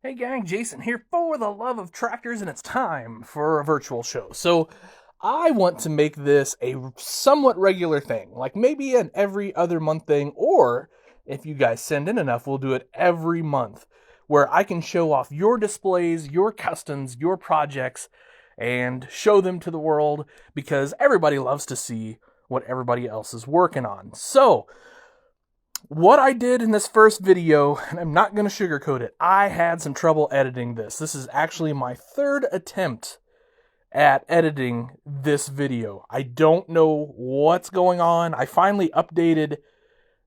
Hey gang, Jason here for the love of tractors, and it's time for a virtual show. So I want to make this a somewhat regular thing, like maybe an every other month thing, or if you guys send in enough, we'll do it every month, where I can show off your displays, your customs, your projects, and show them to the world, because everybody loves to see what everybody else is working on. So what I did in this first video, and I'm not going to sugarcoat it, I had some trouble editing this. This is actually my third attempt at editing this video. I don't know what's going on. I finally updated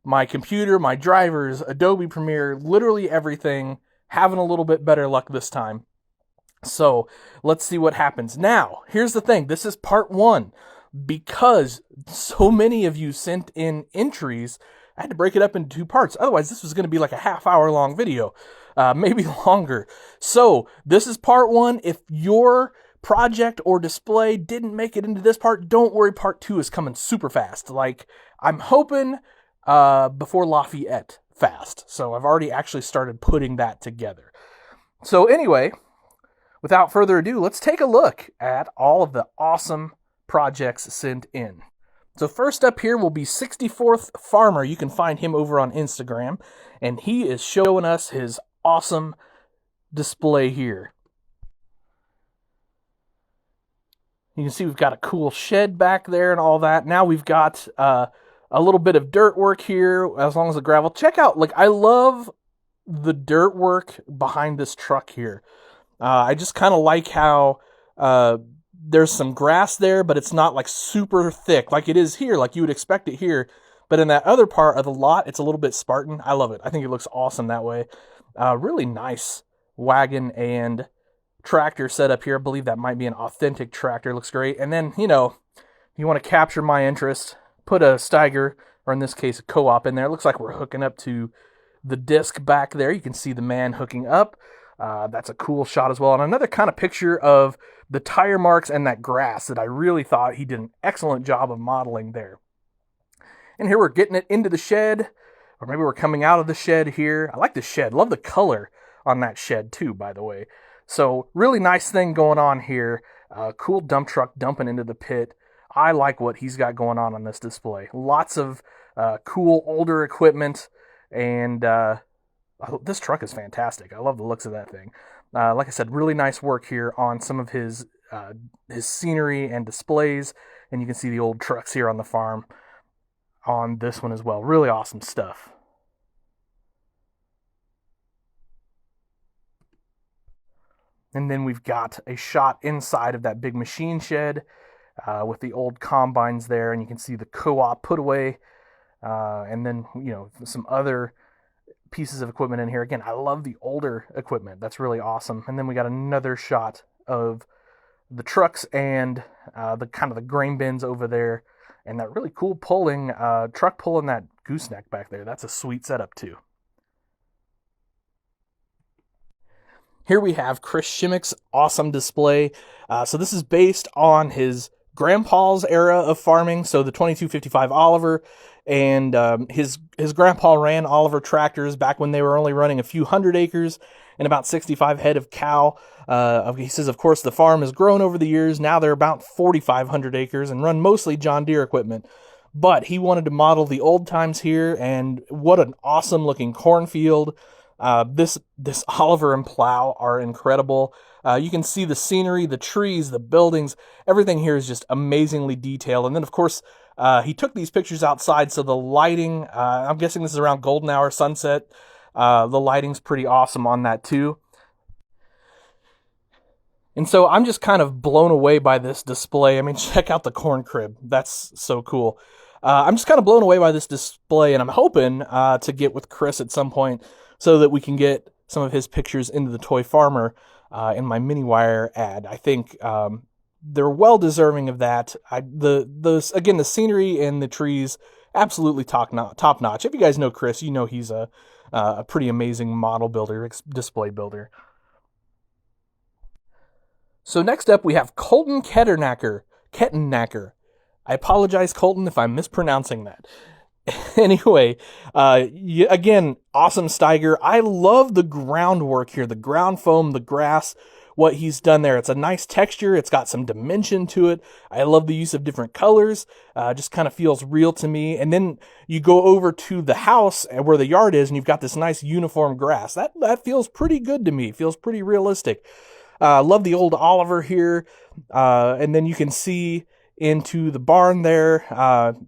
my computer, my drivers, Adobe Premiere, literally everything, having a little bit better luck this time. So let's see what happens. Now, here's the thing. This is part one. Because so many of you sent in entries, I had to break it up into two parts. Otherwise, this was going to be like a half-hour long video, maybe longer. So this is part one. If your project or display didn't make it into this part, don't worry. Part two is coming super fast. Like, I'm hoping before Lafayette fast. So I've already actually started putting that together. So anyway, without further ado, let's take a look at all of the awesome projects sent in. So first up here will be 64th Farmer. You can find him over on Instagram, and he is showing us his awesome display here. You can see we've got a cool shed back there and all that. Now we've got a little bit of dirt work here, as long as the gravel. Check out, like, I love the dirt work behind this truck here. I just kind of like how there's some grass there, but it's not like super thick like it is here, like you would expect it here. But in that other part of the lot, it's a little bit Spartan. I love it. I think it looks awesome that way. Really nice wagon and tractor setup here. I believe that might be an authentic tractor. It looks great. And then, you know, you want to capture my interest, put a Steiger, or in this case, a co-op in there. It looks like we're hooking up to the disc back there. You can see the man hooking up. That's a cool shot as well. And another kind of picture of the tire marks and that grass that I really thought he did an excellent job of modeling there. And here we're getting it into the shed, or maybe we're coming out of the shed here. I like the shed. Love the color on that shed too, by the way. So really nice thing going on here. Cool dump truck dumping into the pit. I like what he's got going on this display. Lots of cool older equipment, and this truck is fantastic. I love the looks of that thing. Like I said, really nice work here on some of his scenery and displays. And you can see the old trucks here on the farm on this one as well. Really awesome stuff. And then we've got a shot inside of that big machine shed with the old combines there. And you can see the co-op put away. And then, you know, some other pieces of equipment in here. Again, I love the older equipment. That's really awesome. And then we got another shot of the trucks and the kind of the grain bins over there, and that really cool pulling truck pulling that gooseneck back there. That's a sweet setup too. Here we have Chris Shimmy's awesome display. So this is based on his grandpa's era of farming, so the 2255 Oliver, and his grandpa ran Oliver tractors back when they were only running a few hundred acres and about 65 head of cow. He says, of course, the farm has grown over the years. Now they're about 4,500 acres and run mostly John Deere equipment. But he wanted to model the old times here, and what an awesome looking cornfield. This Oliver and plow are incredible. You can see the scenery, the trees, the buildings. Everything here is just amazingly detailed. And then, of course, he took these pictures outside, so the lighting, I'm guessing this is around golden hour, sunset. The lighting's pretty awesome on that too. And so I'm just kind of blown away by this display. I mean, check out the corn crib. That's so cool. I'm just kind of blown away by this display, and I'm hoping to get with Chris at some point so that we can get some of his pictures into the Toy Farmer in my mini wire ad. I think they're well deserving of that. Again, the scenery and the trees, absolutely top notch. If you guys know Chris, you know he's a pretty amazing model builder, display builder. So next up we have Colton Kettenacker. I apologize, Colton, if I'm mispronouncing that. Anyway, again, awesome Steiger. I love the groundwork here, the ground foam, the grass, what he's done there. It's a nice texture. It's got some dimension to it. I love the use of different colors. Just kind of feels real to me. And then you go over to the house where the yard is, and you've got this nice uniform grass. That feels pretty good to me. Feels pretty realistic. Love the old Oliver here. And then you can see into the barn there.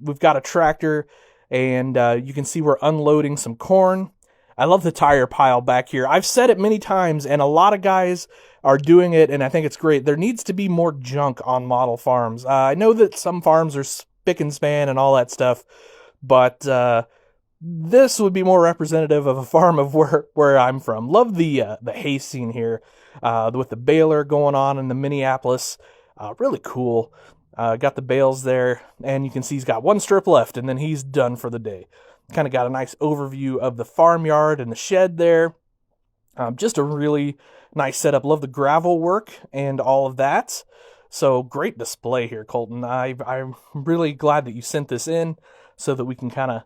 We've got a tractor, and you can see we're unloading some corn. I love the tire pile back here. I've said it many times, and a lot of guys are doing it, and I think it's great. There needs to be more junk on model farms. I know that some farms are spick and span and all that stuff, but this would be more representative of a farm of where I'm from. Love the hay scene here, with the baler going on in the Minneapolis. Really cool. Got the bales there, and you can see he's got one strip left, and then he's done for the day. Kind of got a nice overview of the farmyard and the shed there. Just a really nice setup. Love the gravel work and all of that. So great display here, Colton. I'm really glad that you sent this in so that we can kind of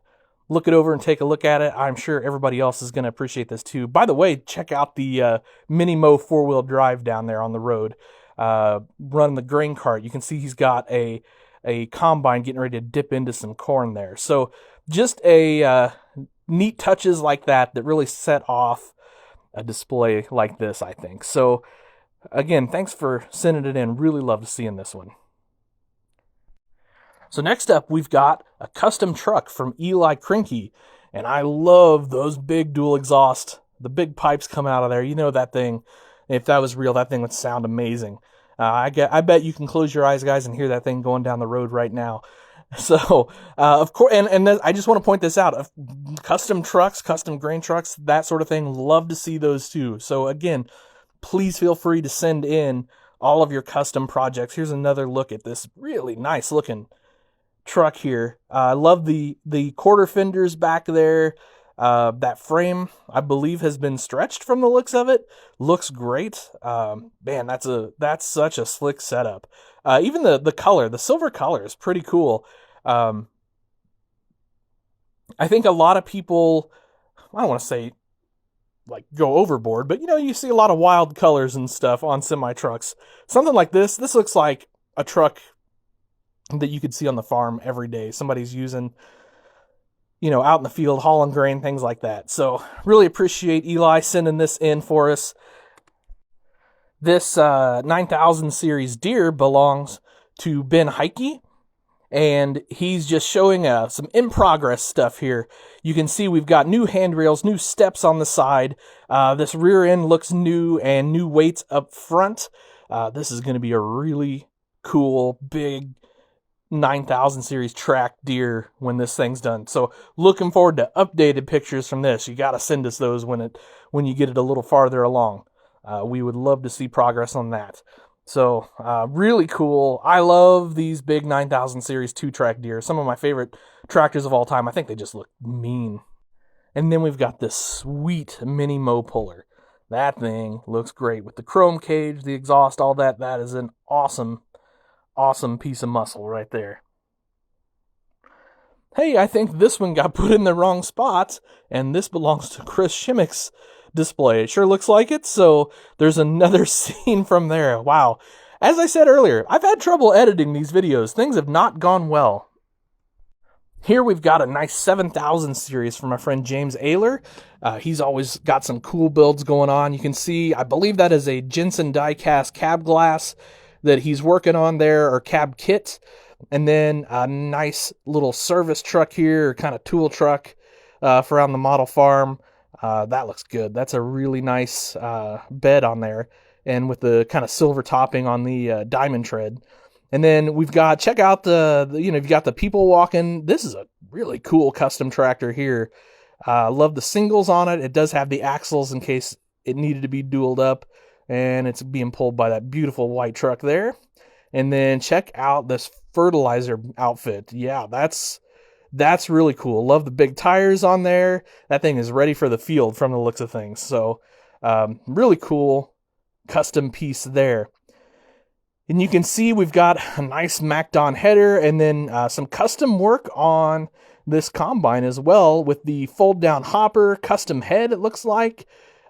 look it over and take a look at it. I'm sure everybody else is going to appreciate this too. By the way, check out the Mini Mo 4-wheel drive down there on the road. Running the grain cart. You can see he's got a combine getting ready to dip into some corn there. So just a neat touches like that really set off a display like this, I think. So again, thanks for sending it in. Really loved seeing this one. So next up, we've got a custom truck from Eli Krincke, and I love those big dual exhaust. The big pipes come out of there. You know that thing. If that was real, that thing would sound amazing. I bet you can close your eyes, guys, and hear that thing going down the road right now. So, of course, and I just want to point this out. Custom trucks, custom grain trucks, that sort of thing, love to see those too. So again, please feel free to send in all of your custom projects. Here's another look at this really nice looking truck here. I love the quarter fenders back there. That frame, I believe, has been stretched from the looks of it. Looks great. Man, that's such a slick setup. Even the color, the silver color is pretty cool. I think a lot of people, I don't want to say like go overboard, but you see a lot of wild colors and stuff on semi trucks. Something like this looks like a truck that you could see on the farm every day. Somebody's using, out in the field, hauling grain, things like that. So really appreciate Eli sending this in for us. This 9000 series Deere belongs to Ben Heike, and he's just showing some in-progress stuff here. You can see we've got new handrails, new steps on the side. This rear end looks new, and new weights up front. This is going to be a really cool, big 9000 series track Deere when this thing's done. So looking forward to updated pictures from this. You got to send us those when you get it a little farther along. We would love to see progress on that. So really cool. I love these big 9000 series 2-track Deere. Some of my favorite tractors of all time. I think they just look mean. And then we've got this sweet mini mow puller. That thing looks great with the chrome cage, the exhaust, all that. That is an awesome piece of muscle right there. Hey, I think this one got put in the wrong spot, and this belongs to Chris Shimmick's display. It sure looks like it, so there's another scene from there. Wow. As I said earlier, I've had trouble editing these videos. Things have not gone well. Here we've got a nice 7000 series from my friend James Ayler. He's always got some cool builds going on. You can see, I believe that is a Jensen die-cast cab glass that he's working on there, or cab kit. And then a nice little service truck here, or kind of tool truck for around the model farm. That looks good. That's a really nice bed on there, and with the kind of silver topping on the diamond tread. And then we've got, check out you've got the people walking. This is a really cool custom tractor here. Love the singles on it. It does have the axles in case it needed to be dualed up. And it's being pulled by that beautiful white truck there. And then check out this fertilizer outfit. Yeah, that's really cool. Love the big tires on there. That thing is ready for the field from the looks of things. So really cool custom piece there. And you can see we've got a nice MacDon header, and then some custom work on this combine as well with the fold down hopper, custom head, it looks like.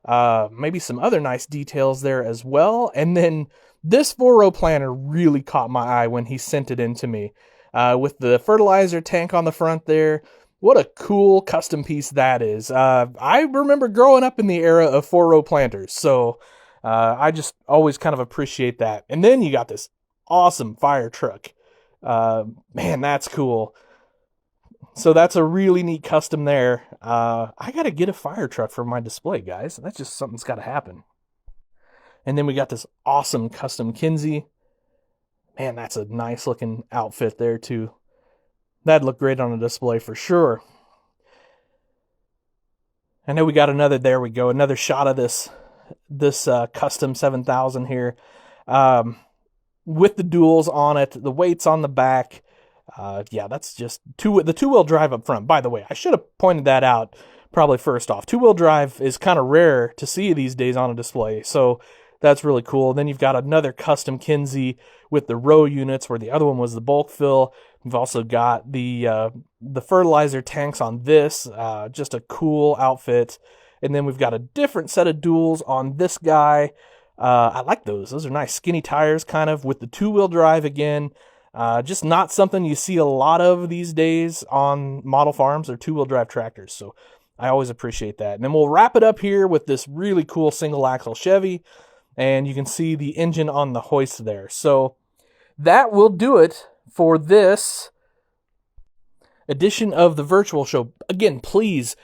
Maybe some other nice details there as well. And then this 4-row planter really caught my eye when he sent it in to me. With the fertilizer tank on the front there. What a cool custom piece that is. I remember growing up in the era of 4-row planters, so I just always kind of appreciate that. And then you got this awesome fire truck. Man, that's cool. So that's a really neat custom there. I got to get a fire truck for my display, guys. That's just something's got to happen. And then we got this awesome custom Kinsey. Man, that's a nice looking outfit there too. That'd look great on a display for sure. I know we got another, there we go, another shot of this custom 7000 here. With the duals on it, the weights on the back. Yeah, that's just the two-wheel drive up front. By the way, I should have pointed that out probably first off. Two-wheel drive is kind of rare to see these days on a display, so that's really cool. Then you've got another custom Kinsey with the row units where the other one was the bulk fill. We've also got the fertilizer tanks on this, just a cool outfit. And then we've got a different set of duals on this guy. I like those. Those are nice skinny tires kind of with the two-wheel drive again. Just not something you see a lot of these days on model farms or two-wheel drive tractors. So I always appreciate that. And then we'll wrap it up here with this really cool single axle Chevy. And you can see the engine on the hoist there. So that will do it for this edition of the virtual show. Again, please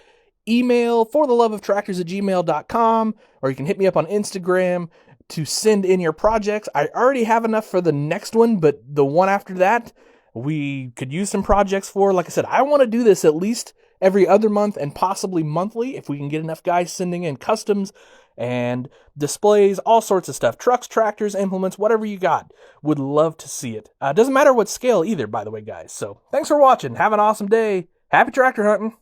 email fortheloveoftractors@gmail.com, or you can hit me up on Instagram to send in your projects. I already have enough for the next one, but the one after that, we could use some projects for. Like I said, I want to do this at least every other month and possibly monthly if we can get enough guys sending in customs and displays, all sorts of stuff. Trucks, tractors, implements, whatever you got. Would love to see it. Doesn't matter what scale either, by the way, guys. So thanks for watching. Have an awesome day. Happy tractor hunting.